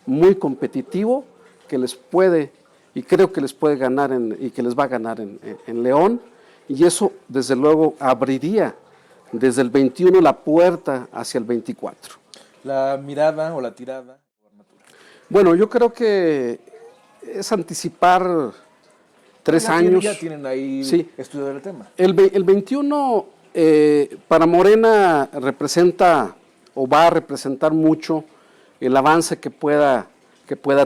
muy competitivo que les puede, y creo que les puede ganar y que les va a ganar en León, y eso desde luego abriría desde el 21 la puerta hacia el 24. La mirada o la tirada. Bueno, yo creo que es anticipar 3 años. Ya tienen ahí sí, estudio del tema. El 21 para Morena representa o va a representar mucho el avance que pueda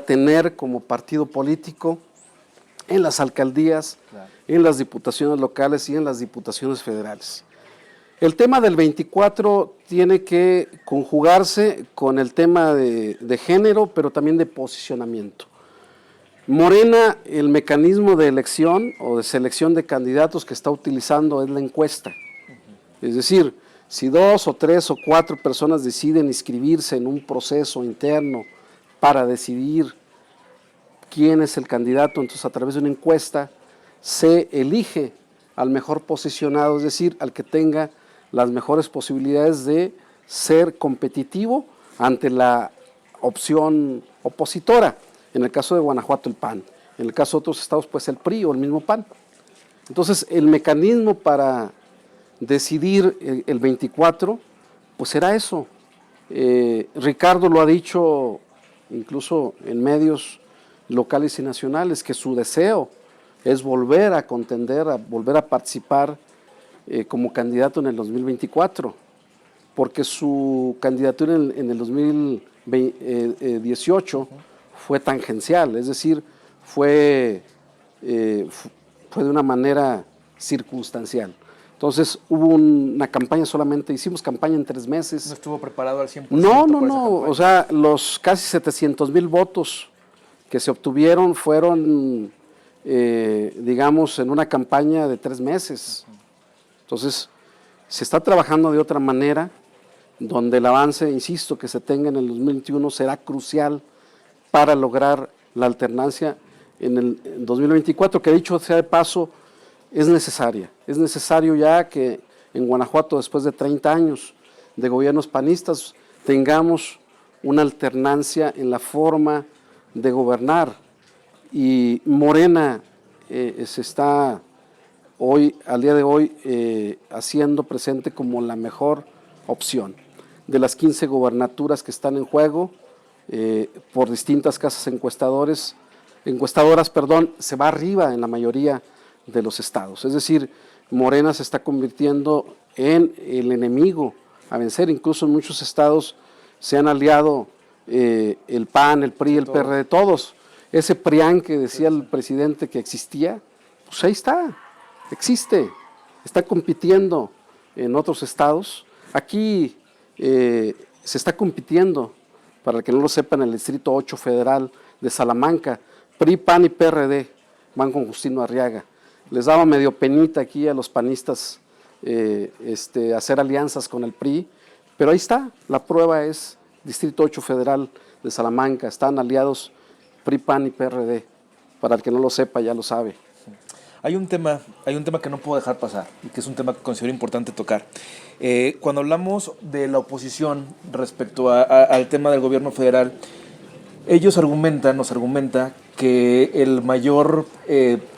tener como partido político en las alcaldías, claro, en las diputaciones locales y en las diputaciones federales. El tema del 24 tiene que conjugarse con el tema de género, pero también de posicionamiento. Morena, el mecanismo de elección o de selección de candidatos que está utilizando es la encuesta. Es decir, si 2 o 3 o 4 personas deciden inscribirse en un proceso interno para decidir quién es el candidato, entonces a través de una encuesta se elige al mejor posicionado, es decir, al que tenga las mejores posibilidades de ser competitivo ante la opción opositora. En el caso de Guanajuato, el PAN. En el caso de otros estados, pues el PRI o el mismo PAN. Entonces, el mecanismo para decidir el 24, pues será eso. Ricardo lo ha dicho incluso en medios locales y nacionales, que su deseo es volver a contender, a volver a participar como candidato en el 2024, porque su candidatura en el 2018 fue tangencial, es decir, fue, fue de una manera circunstancial. Entonces hubo una campaña solamente, hicimos campaña en 3 meses. ¿No estuvo preparado al 100%? No, para esa campaña? o sea, los casi 700,000 votos que se obtuvieron fueron, digamos, en una campaña de 3 meses. Entonces, se está trabajando de otra manera, donde el avance, insisto, que se tenga en el 2021 será crucial para lograr la alternancia en el 2024, que dicho sea de paso, es necesaria. Es necesario ya que en Guanajuato, después de 30 años de gobiernos panistas, tengamos una alternancia en la forma de gobernar. Y Morena se está hoy, al día de hoy, haciendo presente como la mejor opción. De las 15 gobernaturas que están en juego, por distintas casas encuestadoras, se va arriba en la mayoría de los estados. Es decir, Morena se está convirtiendo en el enemigo a vencer. Incluso en muchos estados se han aliado el PAN, el PRI, el PRD, todos. Ese PRIAN que decía el presidente que existía, pues ahí está, existe, está compitiendo en otros estados. Aquí se está compitiendo, para el que no lo sepa, en el Distrito 8 Federal de Salamanca, PRI, PAN y PRD van con Justino Arriaga. Les daba medio penita aquí a los panistas hacer alianzas con el PRI, pero ahí está, la prueba es Distrito 8 Federal de Salamanca, están aliados PRI, PAN y PRD, para el que no lo sepa ya lo sabe. Hay un tema que no puedo dejar pasar y que es un tema que considero importante tocar. Cuando hablamos de la oposición respecto al tema del gobierno federal, ellos nos argumenta que el mayor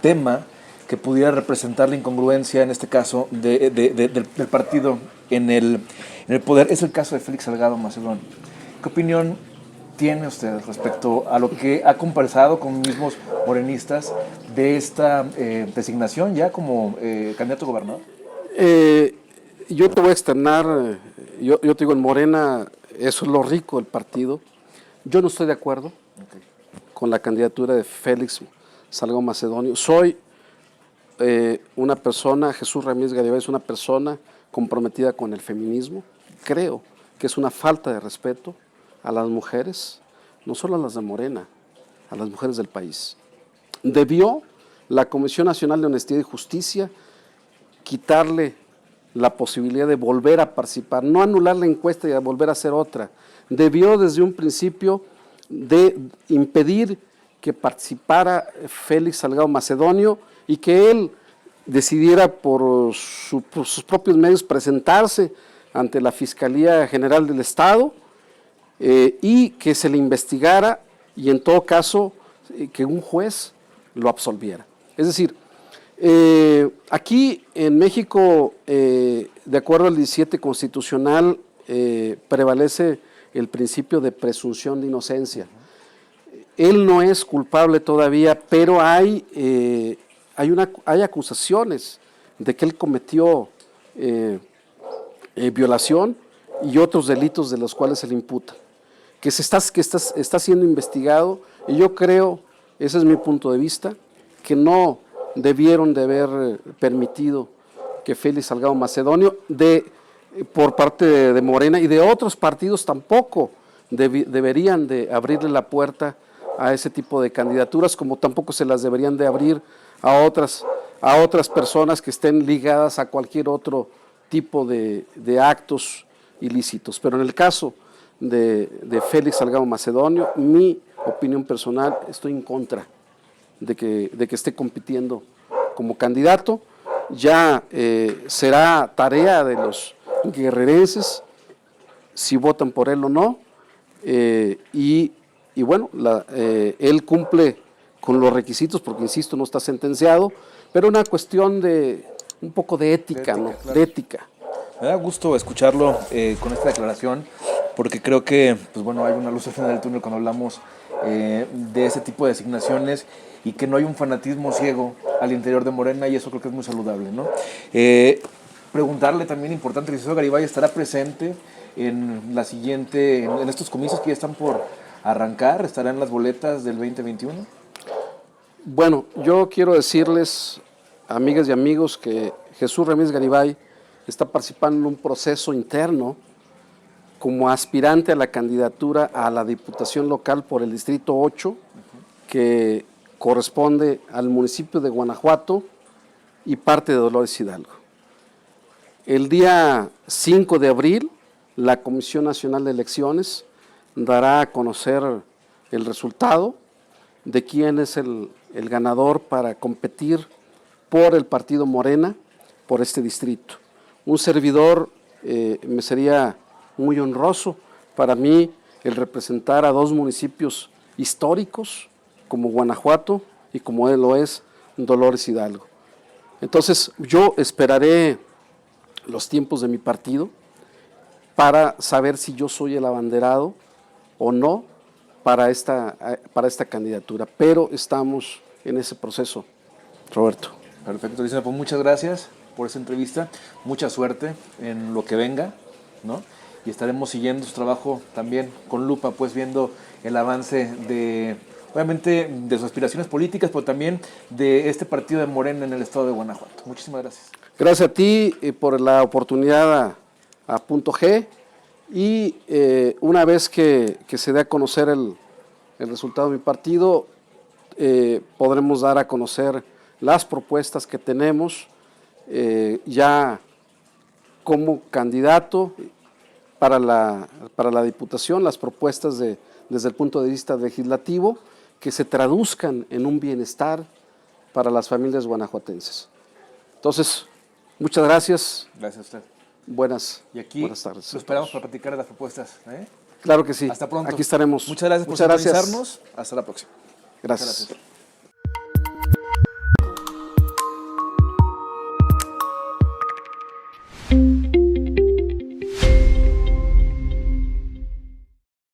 tema que pudiera representar la incongruencia, en este caso, del partido en el poder, es el caso de Félix Salgado Macedonio. ¿Qué opinión tiene usted respecto a lo que ha conversado con mismos morenistas de esta designación ya como candidato a gobernador? Yo te voy a externar, yo te digo, en Morena, eso es lo rico del partido. Yo no estoy de acuerdo con la candidatura de Félix Salgado Macedonio. Soy una persona, Jesús Ramírez Garibay es una persona comprometida con el feminismo. Creo que es una falta de respeto a las mujeres, no solo a las de Morena, a las mujeres del país. Debió la Comisión Nacional de Honestidad y Justicia quitarle la posibilidad de volver a participar, no anular la encuesta y volver a hacer otra. Debió desde un principio de impedir que participara Félix Salgado Macedonio y que él decidiera por sus propios medios presentarse ante la Fiscalía General del Estado y que se le investigara y en todo caso que un juez lo absolviera. Es decir, aquí en México, de acuerdo al 17 constitucional, prevalece el principio de presunción de inocencia. Él no es culpable todavía, pero hay acusaciones de que él cometió violación y otros delitos de los cuales se le imputa, que está siendo investigado, y yo creo, ese es mi punto de vista, que no debieron de haber permitido que Félix Salgado Macedonio, por parte de Morena y de otros partidos tampoco deberían de abrirle la puerta a ese tipo de candidaturas, como tampoco se las deberían de abrir a otras personas que estén ligadas a cualquier otro tipo de actos ilícitos. Pero en el caso de Félix Salgado Macedonio, mi opinión personal, estoy en contra de que esté compitiendo como candidato. Ya será tarea de los guerrerenses si votan por él o no, y bueno, él cumple con los requisitos porque, insisto, no está sentenciado, pero una cuestión de un poco de ética, ¿no? Claro. De ética. Me da gusto escucharlo con esta declaración, porque creo que pues bueno, hay una luz al final del túnel cuando hablamos de ese tipo de designaciones y que no hay un fanatismo ciego al interior de Morena, y eso creo que es muy saludable, ¿no? Preguntarle también, importante, el licenciado Garibay estará presente en estos comicios que ya están por arrancar, estará en las boletas del 2021. Bueno, yo quiero decirles, amigas y amigos, que Jesús Ramírez Garibay está participando en un proceso interno como aspirante a la candidatura a la Diputación Local por el Distrito 8, que corresponde al municipio de Guanajuato y parte de Dolores Hidalgo. El día 5 de abril, la Comisión Nacional de Elecciones dará a conocer el resultado de quién es el ganador para competir por el partido Morena, por este distrito. Un servidor, me sería muy honroso para mí el representar a dos municipios históricos como Guanajuato y como lo es Dolores Hidalgo. Entonces yo esperaré los tiempos de mi partido para saber si yo soy el abanderado o no para esta candidatura, pero estamos en ese proceso, Roberto. Perfecto, licenciado, pues muchas gracias por esta entrevista, mucha suerte en lo que venga, ¿no? Y estaremos siguiendo su trabajo también con lupa, pues viendo el avance de, obviamente, de sus aspiraciones políticas, pero también de este partido de Morena en el estado de Guanajuato. Muchísimas gracias. Gracias a ti por la oportunidad a Punto G, y una vez que se dé a conocer el resultado de mi partido, podremos dar a conocer las propuestas que tenemos ya como candidato para la Diputación, las propuestas desde el punto de vista legislativo, que se traduzcan en un bienestar para las familias guanajuatenses. Entonces, muchas gracias. Gracias a usted. Buenas Lo tardes. esperamos para platicar de las propuestas. Claro que sí. Hasta pronto. Aquí estaremos. Muchas gracias por sintonizarnos. Hasta la próxima. Gracias. Muchas gracias.